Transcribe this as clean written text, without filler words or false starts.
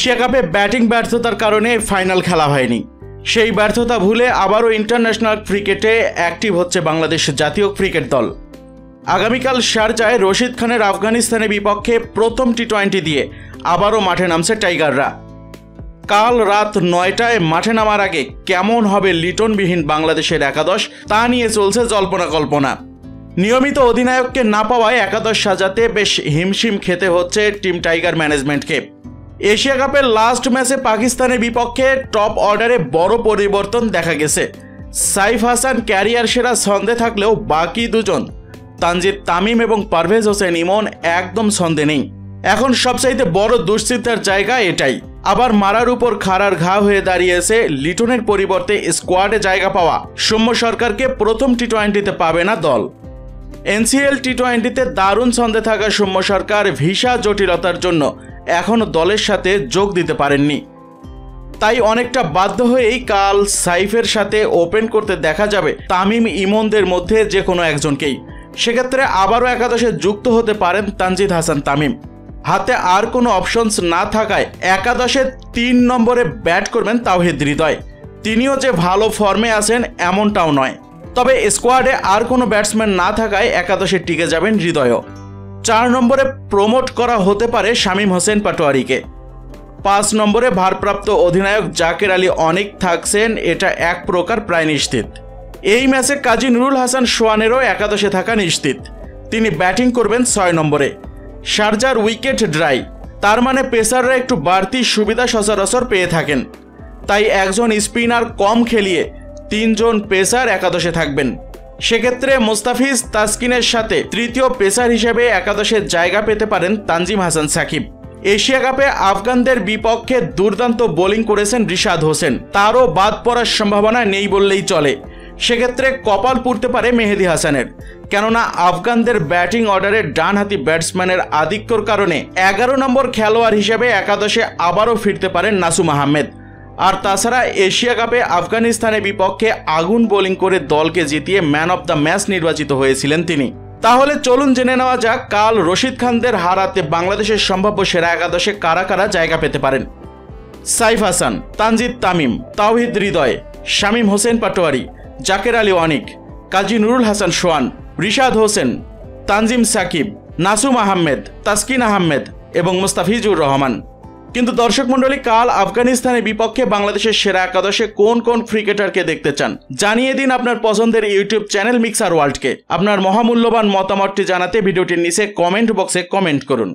Asia কাপে batting ব্যর্থতার কারণে ফাইনাল খেলা হয়নি। সেই ব্যর্থতা ভুলে আবারও ইন্টারন্যাশনাল ক্রিকেটে অ্যাক্টিভ হচ্ছে বাংলাদেশ জাতীয় ক্রিকেট দল। আগামীকাল শারজায় রশিদ খানের আফগানিস্তানের বিপক্ষে প্রথম টি-20 দিয়ে আবারও মাঠে নামছে টাইগাররা। কাল রাত 9টায় মাঠে নামার আগে কেমন হবে লিটনবিহীন বাংলাদেশের একাদশ তা নিয়ে চলছে জল্পনা কল্পনা। নিয়মিত অধিনায়ককে না পাওয়ায় একাদশ সাজাতে বেশ হিমশিম খেতে হচ্ছে টিম টাইগার ম্যানেজমেন্টকে। এশিয়া কাপের লাস্ট ম্যাচে পাকিস্তানের বিপক্ষে টপ অর্ডারে বড় পরিবর্তন দেখা গেছে। সাইফ হাসান ক্যারিয়ার সেরা ছন্দে থাকলেও বাকি দুজন তানজিদ তামিম এবং পারভেজ হোসেন ইমন একদম ছন্দে নেই। এখন সবচাইতে বড় দুশ্চিন্তার জায়গা এটাই। আবার মারার উপর খাড়ার ঘা হয়ে দাঁড়িয়েছে লিটনের পরিবর্তে স্কোয়াডে জায়গা পাওয়া সৌম্য সরকারকে প্রথম টি-20তে পাবে না দল। এনসিএল টি-20তে দারুণ ছন্দে থাকা সৌম্য সরকার ভিসা জটিলতার জন্য এখনও দলের সাথে যোগ দিতে পারেননি। তাই অনেকটা বাধ্য হয়েই কাল সাইফের সাথে ওপেন করতে দেখা যাবে তামিম ইমনদের মধ্যে যে কোনো একজনকেই। সেক্ষেত্রে আবারও একাদশে যুক্ত হতে পারেন তানজিদ হাসান তামিম। হাতে আর কোনো অপশনস না থাকায় একাদশে 3 নম্বরে ব্যাট করবেন তাওহিদ হৃদয়। তিনিও যে ভালো ফর্মে আছেন এমনটাও নয়, তবে স্কোয়াডে আর কোনো ব্যাটসম্যান না থাকায় একাদশে টিকে যাবেন হৃদয়ও। 4 নম্বরে প্রমোট করা হতে পারে শামীম হোসেন পাটোয়ারিকে। 5 নম্বরে ভারপ্রাপ্ত অধিনায়ক জাকের আলী অনিক থাকছেন, এটা এক প্রকার প্রায় নিশ্চিত। এই ম্যাচে কাজী নুরুল হাসান সোহানেরও একাদশে থাকা নিশ্চিত। তিনি ব্যাটিং করবেন 6 নম্বরে। শারজার উইকেট ড্রাই, তার মানে পেসাররা একটু বাড়তি সুবিধা সচরাচর পেয়ে থাকেন। তাই একজন স্পিনার কম খেলিয়ে 3 জন পেসার একাদশে থাকবেন। সেক্ষেত্রে মোস্তাফিজ তাসকিনের সাথে তৃতীয় পেসার হিসেবে একাদশে জায়গা পেতে পারেন তানজিম হাসান সাকিব। এশিয়া কাপে আফগানদের বিপক্ষে দুর্দান্ত বোলিং করেছেন রিশাদ হোসেন, তারও বাদ পড়ার সম্ভাবনা নেই বললেই চলে। সেক্ষেত্রে কপাল পুড়তে পারে মেহেদী হাসানের, কেননা আফগানদের ব্যাটিং অর্ডারে ডানহাতি ব্যাটসম্যানের আধিক্যর কারণে 11 নম্বর খেলোয়াড় হিসেবে একাদশে আবারও ফিরতে পারেন নাসুম আহমেদ। আর তাছাড়া এশিয়া কাপে আফগানিস্তানের বিপক্ষে আগুন বোলিং করে দলকে জিতিয়ে ম্যান অব দ্য ম্যাচ নির্বাচিত হয়েছিলেন তিনি। তাহলে চলুন জেনে নেওয়া যাক কাল রশিদ খানদের হারাতে বাংলাদেশের সম্ভাব্য সেরা একাদশে কারা কারা জায়গা পেতে পারেন। সাইফ হাসান, তানজিদ তামিম, তাওহিদ হৃদয়, শামীম হোসেন পাটোয়ারি, জাকের আলী অনিক, কাজী নুরুল হাসান সোহান, রিশাদ হোসেন, তানজিম সাকিব, নাসুম আহমেদ, তাসকিন আহমেদ এবং মুস্তাফিজুর রহমান। কিন্তু দর্শক মণ্ডলী, কাল আফগানিস্তানের বিপক্ষে বাংলাদেশের সেরা একাদশে কোন কোন ক্রিকেটারকে দেখতে চান জানিয়ে দিন আপনার পছন্দের ইউটিউব চ্যানেল মিক্সার ওয়ার্ল্ডকে। আপনার মহামূল্যবান মতামতটি জানাতে ভিডিওটির নিচে কমেন্ট বক্সে কমেন্ট করুন।